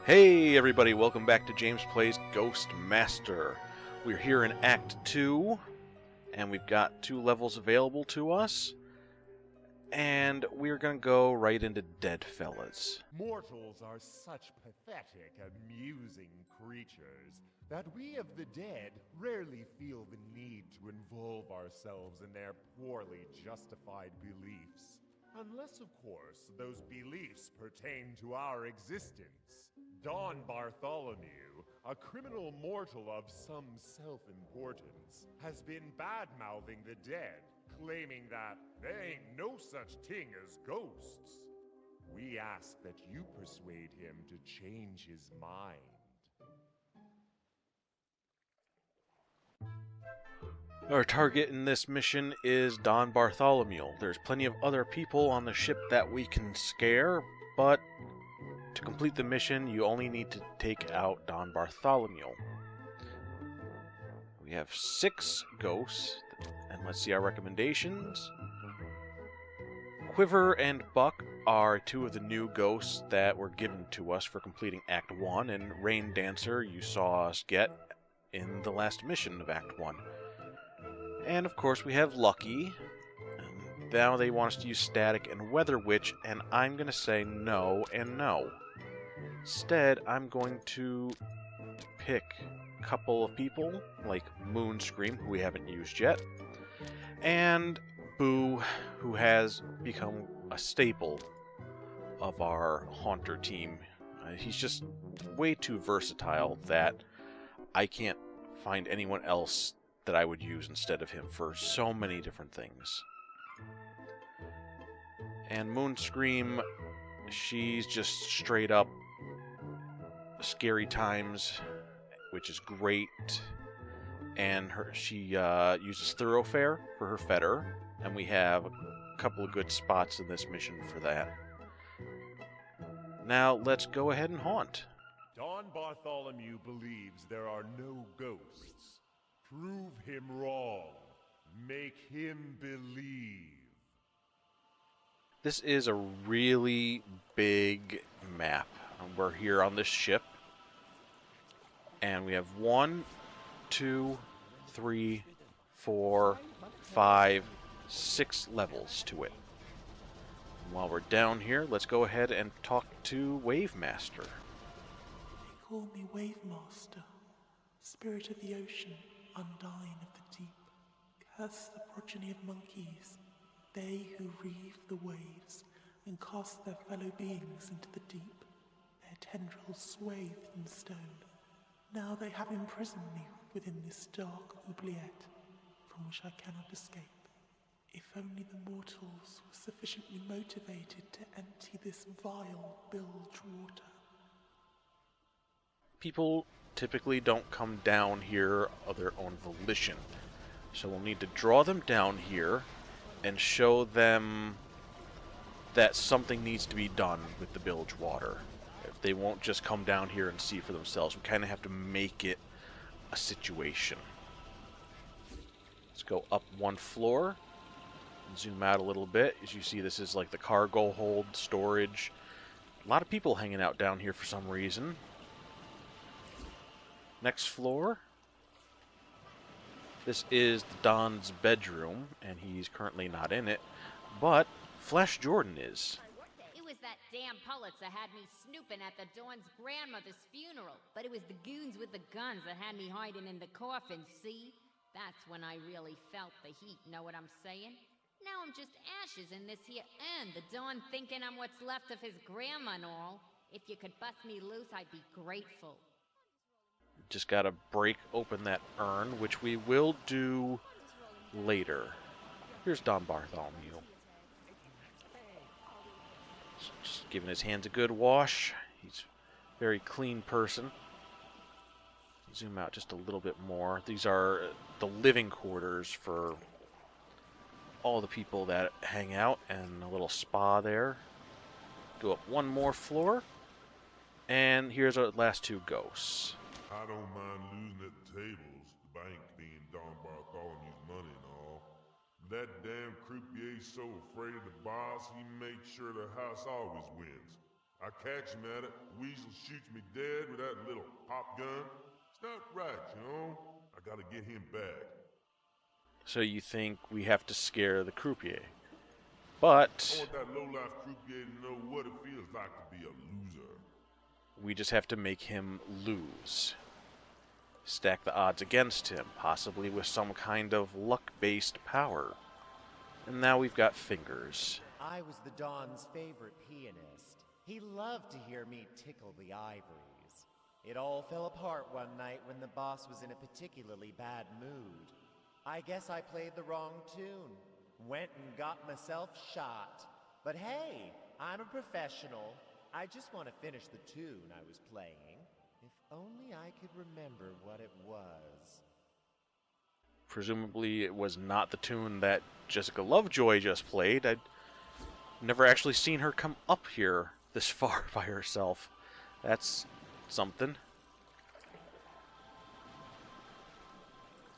Hey everybody, welcome back to James Plays Ghost Master. We're here in Act 2, and we've got 2 levels available to us, and we're gonna go right into Dead Fellas. Mortals are such pathetic, amusing creatures that we of the dead rarely feel the need to involve ourselves in their poorly justified beliefs. Unless, of course, those beliefs pertain to our existence. Don Bartholomew, a criminal mortal of some self-importance, has been bad-mouthing the dead, claiming that there ain't no such thing as ghosts. We ask that you persuade him to change his mind. Our target in this mission is Don Bartholomew. There's plenty of other people on the ship that we can scare, but to complete the mission, you only need to take out Don Bartholomew. We have 6 ghosts, and let's see our recommendations. Quiver and Buck are 2 of the new ghosts that were given to us for completing Act 1, and Rain Dancer you saw us get in the last mission of Act 1. And of course we have Lucky, and now they want us to use Static and Weather Witch, and I'm going to say no and no. Instead, I'm going to pick a couple of people, like Moonscream, who we haven't used yet, and Boo, who has become a staple of our Haunter team. He's just way too versatile that I can't find anyone else that I would use instead of him for so many different things. And Moonscream, she's just straight up scary times, which is great. And she uses Thoroughfare for her fetter, and we have a couple of good spots in this mission for that. Now let's go ahead and haunt. Don Bartholomew believes there are no ghosts. Prove him wrong. Make him believe. This is a really big map. We're here on this ship, and we have 1, 2, 3, 4, 5, 6 levels to it. And while we're down here, let's go ahead and talk to Wave Master. They call me Wave Master, spirit of the ocean, undying of the deep. Curse the progeny of monkeys, they who reave the waves and cast their fellow beings into the deep, their tendrils swathed in stone. Now they have imprisoned me within this dark oubliette, from which I cannot escape. If only the mortals were sufficiently motivated to empty this vile bilge water. People typically don't come down here of their own volition, so we'll need to draw them down here and show them that something needs to be done with the bilge water. If they won't just come down here and see for themselves, we kind of have to make it a situation. Let's go up 1 floor and zoom out a little bit. As you see, this is like the cargo hold, storage. A lot of people hanging out down here for some reason. Next floor. This is Don's bedroom, and he's currently not in it, but Flash Jordan is. It was that damn Pulitzer had me snooping at the Dawn's grandmother's funeral, but it was the goons with the guns that had me hiding in the coffin, see? That's when I really felt the heat, know what I'm saying? Now I'm just ashes in this here end, the Dawn thinking I'm what's left of his grandma and all. If you could bust me loose, I'd be grateful. Just gotta break open that urn, which we will do later. Here's Don Bartholomew. Just giving his hands a good wash. He's a very clean person. Zoom out just a little bit more. These are the living quarters for all the people that hang out, and a little spa there. Go up 1 more floor, and here's our last 2 ghosts. I don't mind losing at the tables, the bank being Don Bartholomew's money and all. That damn croupier's so afraid of the boss, he makes sure the house always wins. I catch him at it, Weasel shoots me dead with that little pop gun. It's not right, you know? I gotta get him back. So you think we have to scare the croupier. I But want that low-life croupier to know what it feels like to be a loser. we just have to make him lose. Stack the odds against him, possibly with some kind of luck-based power. And now we've got Fingers. I was the Don's favorite pianist. He loved to hear me tickle the ivories. It all fell apart one night when the boss was in a particularly bad mood. I guess I played the wrong tune. Went and got myself shot. But hey, I'm a professional. I just want to finish the tune I was playing. If only I could remember what it was. Presumably it was not the tune that Jessica Lovejoy just played. I'd never actually seen her come up here this far by herself. That's something.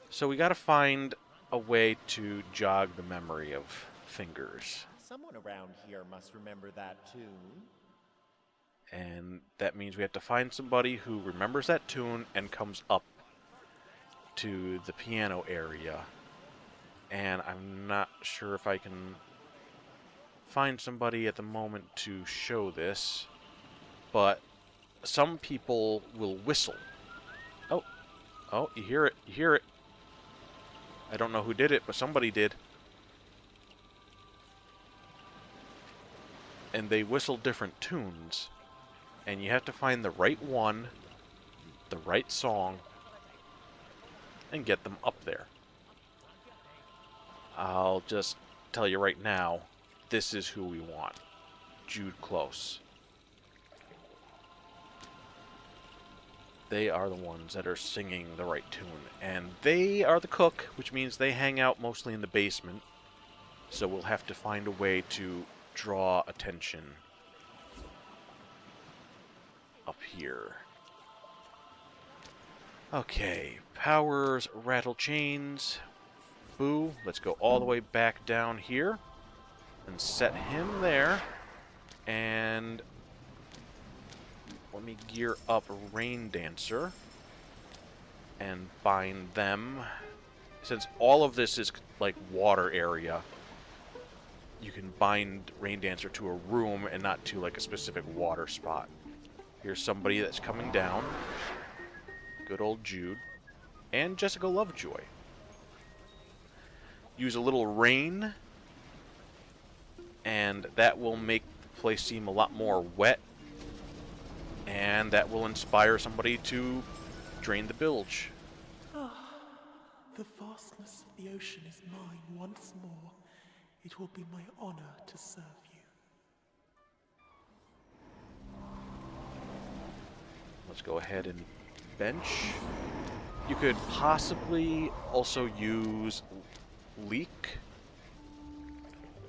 So we gotta find a way to jog the memory of Fingers. Someone around here must remember that tune. And that means we have to find somebody who remembers that tune and comes up to the piano area. And I'm not sure if I can find somebody at the moment to show this, but some people will whistle. Oh, you hear it, you hear it. I don't know who did it, but somebody did. And they whistle different tunes. And you have to find the right one, the right song, and get them up there. I'll just tell you right now, this is who we want. Jude Close. They are the ones that are singing the right tune. And they are the cook, which means they hang out mostly in the basement. So we'll have to find a way to draw attention up here. Okay, powers, rattle chains. Boo, let's go all the way back down here and set him there. And let me gear up Rain Dancer and bind them. Since all of this is like water area, you can bind Rain Dancer to a room and not to like a specific water spot. Here's somebody that's coming down. Good old Jude. And Jessica Lovejoy. Use a little rain, and that will make the place seem a lot more wet, and that will inspire somebody to drain the bilge. The vastness of the ocean is mine once more. It will be my honor to serve you. Let's go ahead and bench. You could possibly also use leak.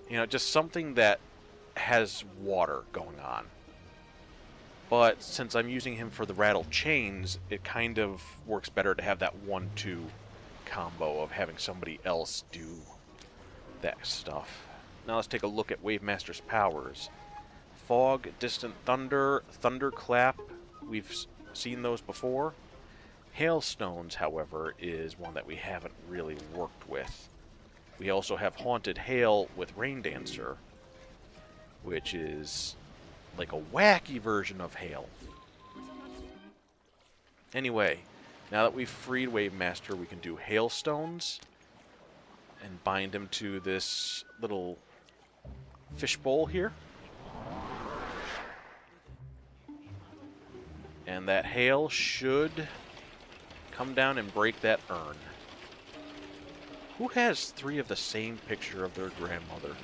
You know, just something that has water going on. But since I'm using him for the rattle chains, it kind of works better to have that 1-2 combo of having somebody else do that stuff. Now let's take a look at Wavemaster's powers. Fog, Distant Thunder, Thunderclap. We've seen those before. Hailstones, however, is one that we haven't really worked with. We also have Haunted Hail with Rain Dancer, which is like a wacky version of Hail. Anyway, now that we've freed Wavemaster, we can do Hailstones and bind him to this little fishbowl here. And that hail should come down and break that urn. Who has 3 of the same picture of their grandmother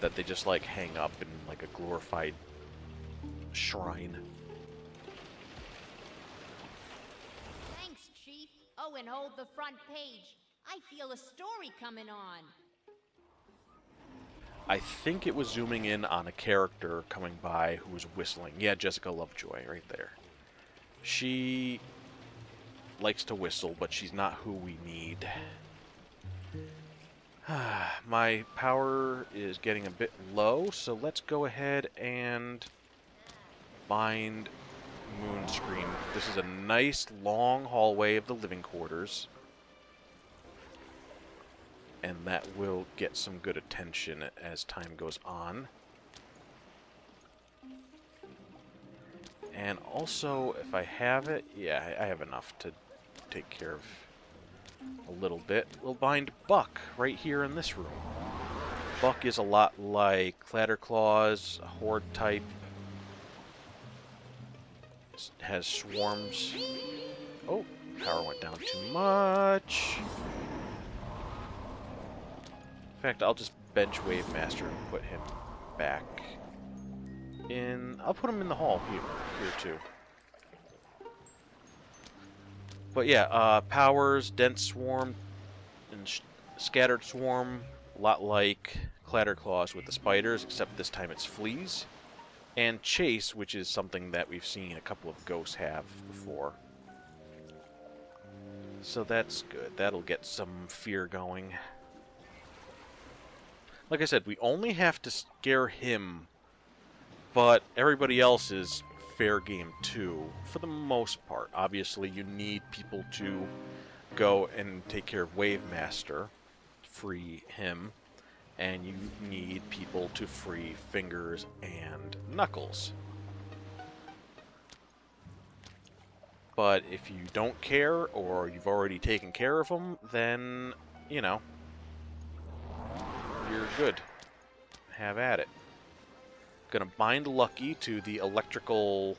that they just like hang up in like a glorified shrine? Thanks, Chief. Oh, and hold the front page. I feel a story coming on. I think it was zooming in on a character coming by who was whistling. Yeah, Jessica Lovejoy right there. She likes to whistle, but she's not who we need. My power is getting a bit low, so let's go ahead and bind Moonscream. This is a nice long hallway of the living quarters. And that will get some good attention as time goes on. And also, if I have it, yeah, I have enough to take care of a little bit. We'll bind Buck right here in this room. Buck is a lot like Clatterclaws, a horde type. Has swarms. Oh, power went down too much. In fact, I'll just bench Wave Master and put him back in. I'll put him in the hall here too. But yeah, powers, dense swarm, and scattered swarm, a lot like Clatterclaws with the spiders, except this time it's fleas. And chase, which is something that we've seen a couple of ghosts have before. So that's good. That'll get some fear going. Like I said, we only have to scare him, but everybody else is fair game too, for the most part. Obviously, you need people to go and take care of Wave Master, free him, and you need people to free Fingers and Knuckles. But if you don't care, or you've already taken care of them, then, you know, you're good. Have at it. Gonna bind Lucky to the electrical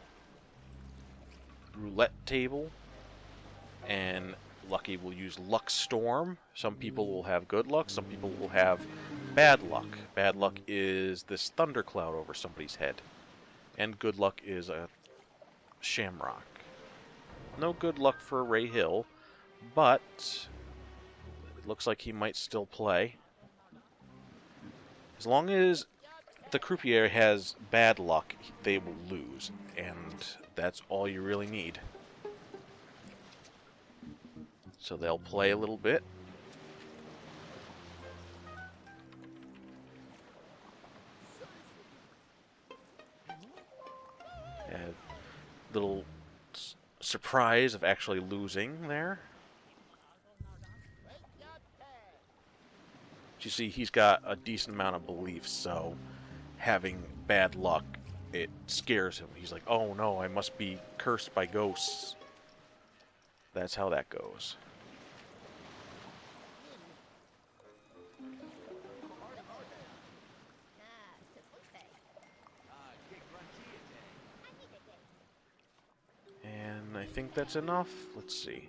roulette table, and Lucky will use Luck Storm. Some people will have good luck, some people will have bad luck. Bad luck is this thundercloud over somebody's head, and good luck is a shamrock. No good luck for Ray Hill, but it looks like he might still play. As long as the croupier has bad luck, they will lose, and that's all you really need. So they'll play a little bit. And little surprise of actually losing there. You see, he's got a decent amount of belief, so having bad luck, it scares him. He's like, oh no, I must be cursed by ghosts. That's how that goes. And I think that's enough. Let's see.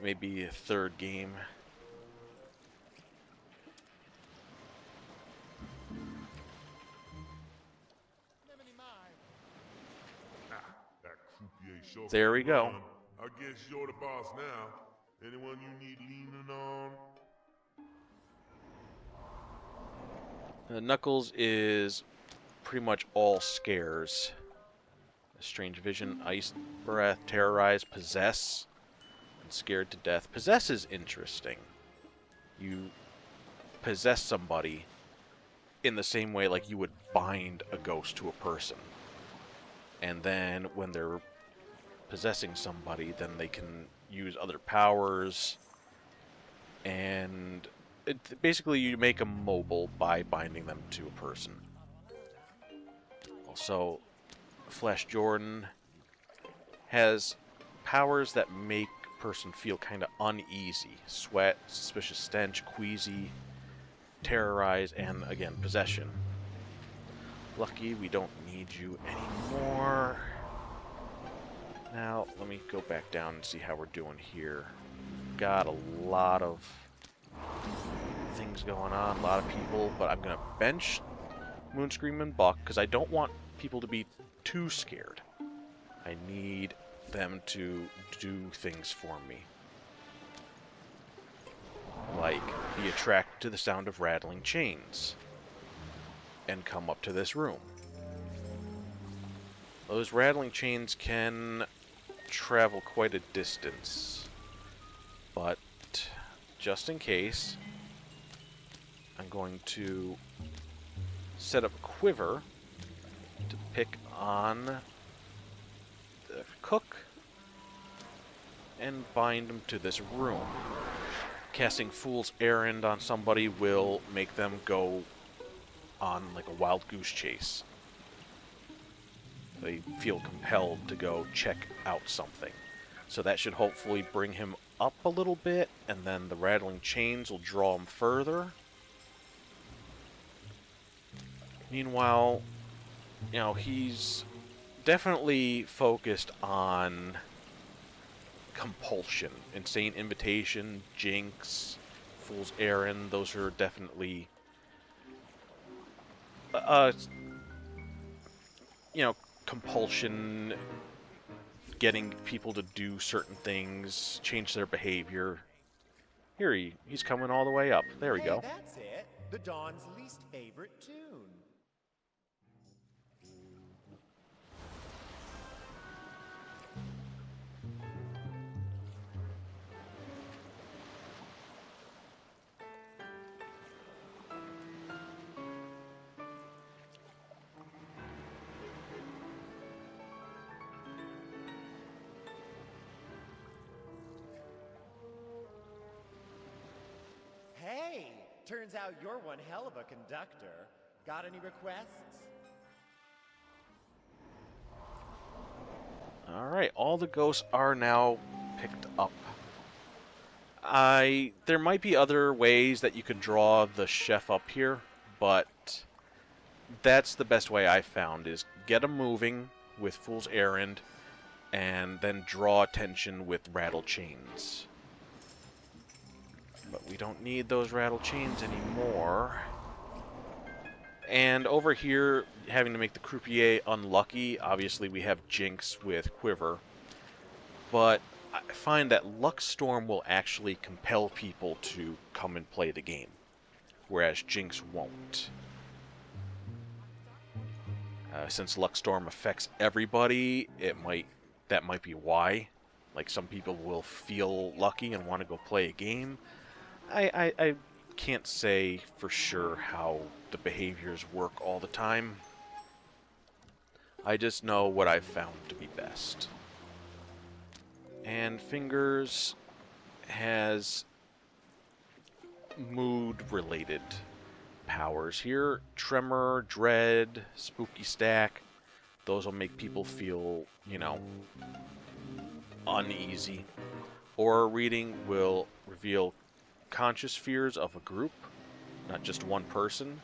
Maybe a third game. There we go. I guess you're the boss now. Anyone you need leaning on? Knuckles is pretty much all scares. Strange Vision, Ice Breath, Terrorize, Possess, and Scared to Death. Possess is interesting. You possess somebody in the same way like you would bind a ghost to a person. And then when they're possessing somebody, then they can use other powers. And basically you make them mobile by binding them to a person. Also, Flash Jordan has powers that make a person feel kind of uneasy. Sweat, Suspicious Stench, Queasy, Terrorize, and again, Possession. Lucky, we don't need you anymore. Now, let me go back down and see how we're doing here. Got a lot of things going on, a lot of people, but I'm going to bench Moonscream and Buck because I don't want people to be too scared. I need them to do things for me. Like be attracted to the sound of rattling chains and come up to this room. Those rattling chains can travel quite a distance, but just in case, I'm going to set up a quiver to pick on the cook and bind him to this room. Casting Fool's Errand on somebody will make them go on like a wild goose chase. They feel compelled to go check out something. So that should hopefully bring him up a little bit, and then the rattling chains will draw him further. Meanwhile, you know, he's definitely focused on compulsion. Insane Invitation, Jinx, Fool's Errand, those are definitely you know, compulsion, getting people to do certain things, change their behavior. Here he's coming all the way up. There we go. That's it. The Dawn's least favorite tune. Hey, turns out you're one hell of a conductor. Got any requests? Alright, all the ghosts are now picked up. There might be other ways that you could draw the chef up here, but that's the best way I found, is get him moving with Fool's Errand, and then draw attention with rattle chains. But we don't need those rattle chains anymore. And over here, having to make the croupier unlucky, obviously we have Jinx with Quiver. But I find that Luck Storm will actually compel people to come and play the game, whereas Jinx won't. Since Luck Storm affects everybody, that might be why. Like, some people will feel lucky and want to go play a game. I can't say for sure how the behaviors work all the time. I just know what I've found to be best. And Fingers has mood-related powers here. Tremor, Dread, Spooky Stack. Those will make people feel, you know, uneasy. Aura Reading will reveal conscious fears of a group, not just one person.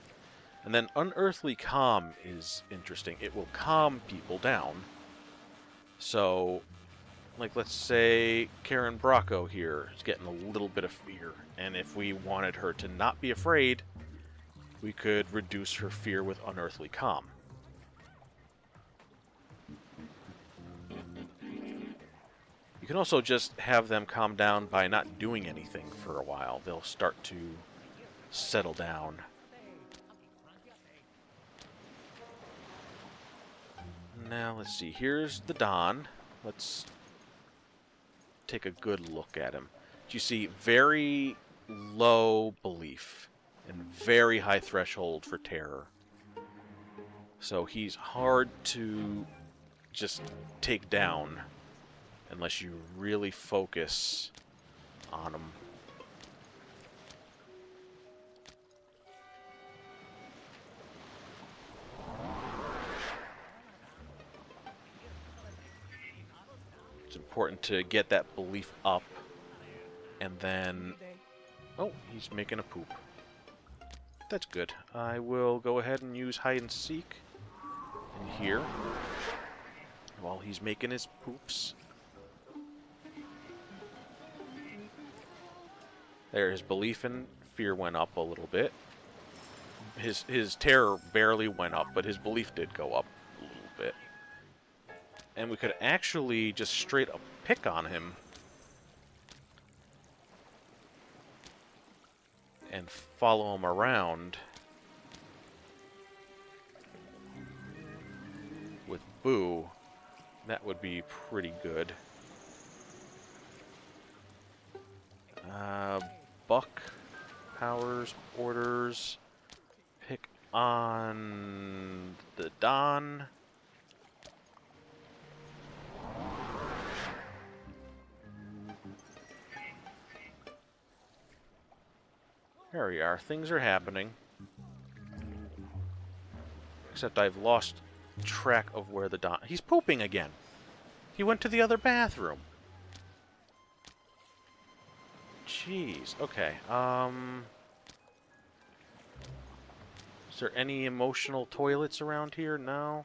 And then Unearthly Calm is interesting. It will calm people down. So, like, let's say Karen Bracco here is getting a little bit of fear, and if we wanted her to not be afraid, we could reduce her fear with Unearthly Calm. You can also just have them calm down by not doing anything for a while. They'll start to settle down. Now, let's see. Here's the Don. Let's take a good look at him. You see very low belief and very high threshold for terror. So he's hard to just take down unless you really focus on him. It's important to get that belief up, and then... Oh, he's making a poop. That's good. I will go ahead and use Hide and Seek in here while he's making his poops. There, his belief and fear went up a little bit. His terror barely went up, but his belief did go up a little bit. And we could actually just straight up pick on him and follow him around with Boo. That would be pretty good. Buck, powers, orders, pick on the Don. There we are. Things are happening. Except I've lost track of where the Don... He's pooping again. He went to the other bathroom. Jeez. Okay. Is there any emotional toilets around here? No.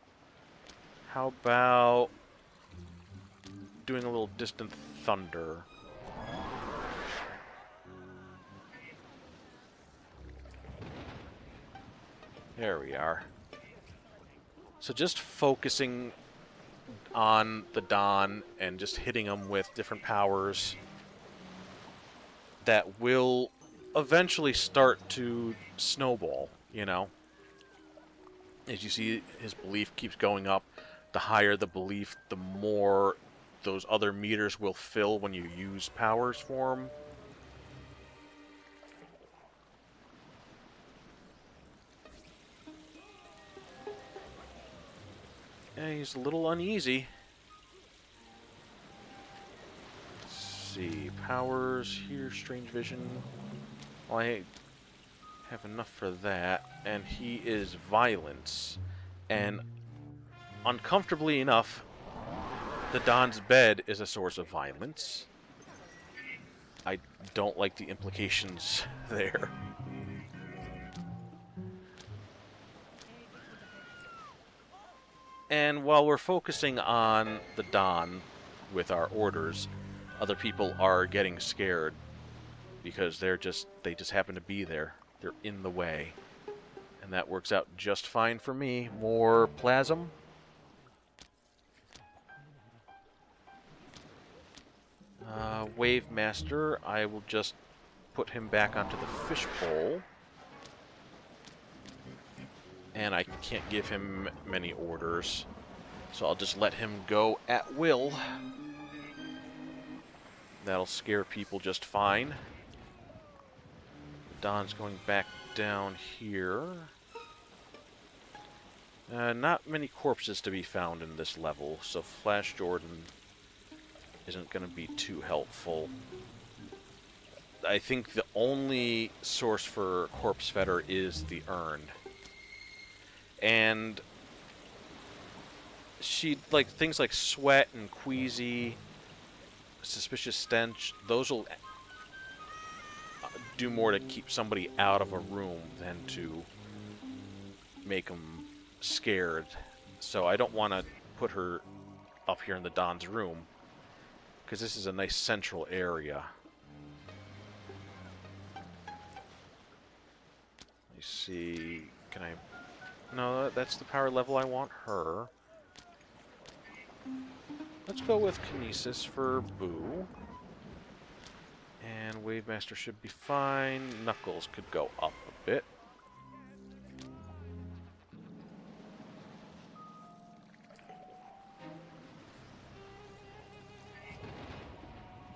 How about doing a little distant thunder? There we are. So just focusing on the Don and just hitting him with different powers that will eventually start to snowball, you know? As you see, his belief keeps going up. The higher the belief, the more those other meters will fill when you use powers for him. Yeah, he's a little uneasy. Let's see, powers here, strange vision. Well, I have enough for that. And he is violence. And uncomfortably enough, the Don's bed is a source of violence. I don't like the implications there. And while we're focusing on the Don with our orders, other people are getting scared because they just happen to be there. They're in the way. And that works out just fine for me. More plasm. Wave Master, I will just put him back onto the fishbowl. And I can't give him many orders, so I'll just let him go at will. That'll scare people just fine. Don's going back down here. Not many corpses to be found in this level, so Flash Jordan isn't going to be too helpful. I think the only source for Corpse Fetter is the urn. And she, like, things like sweat and queasy, suspicious stench, those will do more to keep somebody out of a room than to make them scared. So I don't want to put her up here in the Don's room, because this is a nice central area. Let me see, can I... No, that's the power level I want her. Let's go with Kinesis for Boo. And Wave Master should be fine. Knuckles could go up a bit.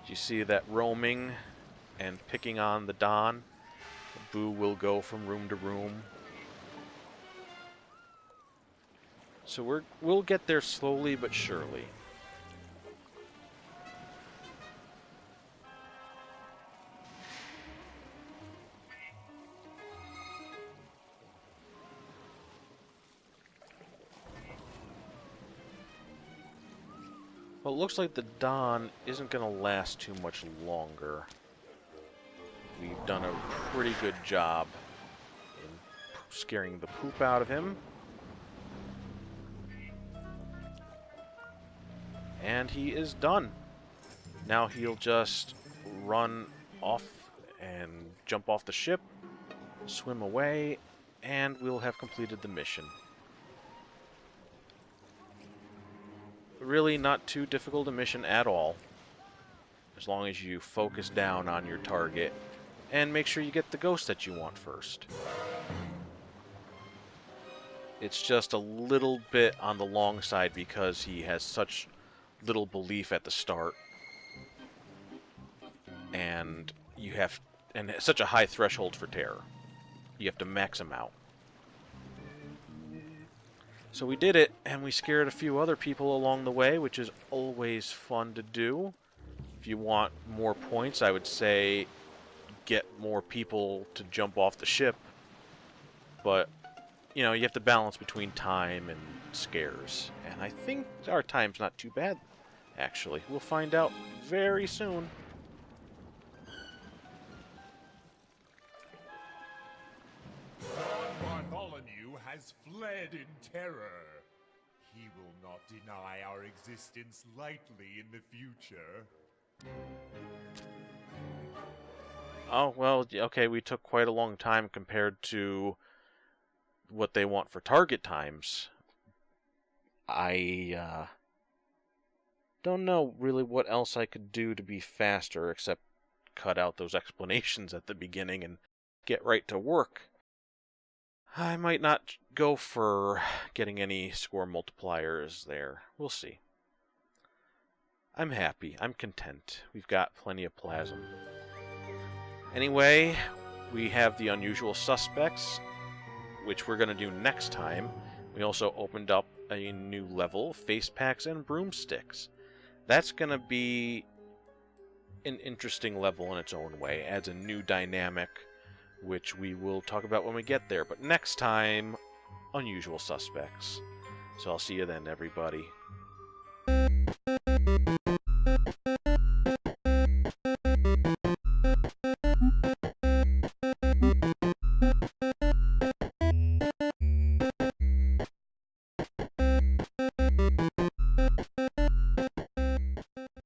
You see that roaming and picking on the Don? Boo will go from room to room. So we'll get there slowly but surely. Well, it looks like the Don isn't going to last too much longer. We've done a pretty good job in scaring the poop out of him. And he is done. Now he'll just run off and jump off the ship, swim away, and we'll have completed the mission. Really not too difficult a mission at all, as long as you focus down on your target and make sure you get the ghost that you want first. It's just a little bit on the long side because he has such little belief at the start, and such a high threshold for terror. You have to max him out. So we did it, and we scared a few other people along the way, which is always fun to do. If you want more points, I would say get more people to jump off the ship. But, you know, you have to balance between time and scares. And I think our time's not too bad, actually. We'll find out very soon. Bartholomew has fled in terror. He will not deny our existence lightly in the future. Oh, well, okay, we took quite a long time compared to what they want for target times. I don't know really what else I could do to be faster except cut out those explanations at the beginning and get right to work. I might not go for getting any score multipliers there. We'll see. I'm happy. I'm content. We've got plenty of plasm. Anyway, we have the unusual suspects, which we're going to do next time. We also opened up a new level, face packs and broomsticks. That's going to be an interesting level in its own way. Adds a new dynamic, which we will talk about when we get there. But next time, unusual suspects. So I'll see you then, everybody.